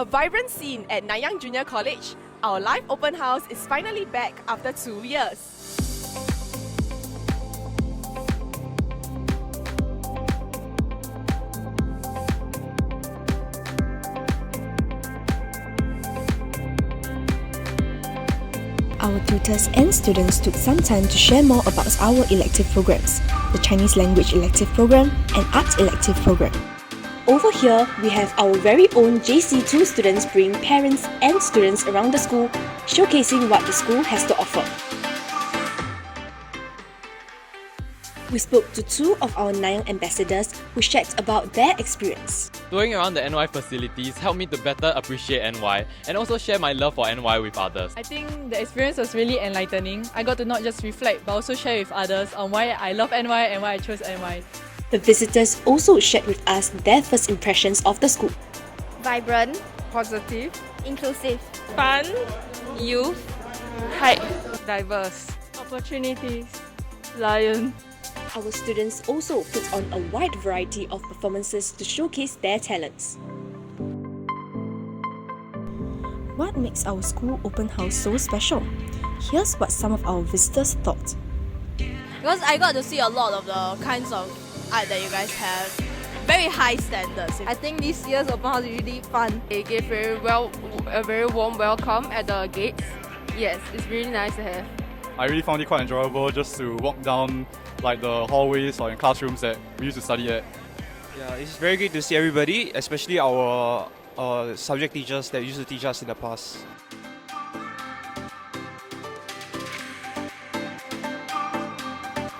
A vibrant scene at Nanyang Junior College, our live open house is finally back after 2 years. Our tutors and students took some time to share more about our elective programs, the Chinese language elective program and art elective program. Over here, we have our very own JC2 students bring parents and students around the school, showcasing what the school has to offer. We spoke to two of our Nanyang ambassadors who shared about their experience. Touring around the NY facilities helped me to better appreciate NY and also share my love for NY with others. I think the experience was really enlightening. I got to not just reflect but also share with others on why I love NY and why I chose NY. The visitors also shared with us their first impressions of the school. Vibrant, Positive, inclusive, fun, youth, hype, diverse, opportunities, lion. Our students also put on a wide variety of performances to showcase their talents. What makes our school open house so special? Here's what some of our visitors thought. Because I got to see a lot of the kinds of art that you guys have. Very high standards. I think this year's open house is really fun. They gave a very warm welcome at the gates. Yes, it's really nice to have. I really found it quite enjoyable just to walk down like the hallways or in classrooms that we used to study at. Yeah, it's very great to see everybody, especially our subject teachers that used to teach us in the past.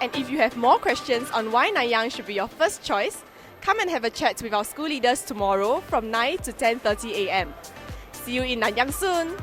And if you have more questions on why Nanyang should be your first choice, come and have a chat with our school leaders tomorrow from 9 to 10:30 a.m. See you in Nanyang soon!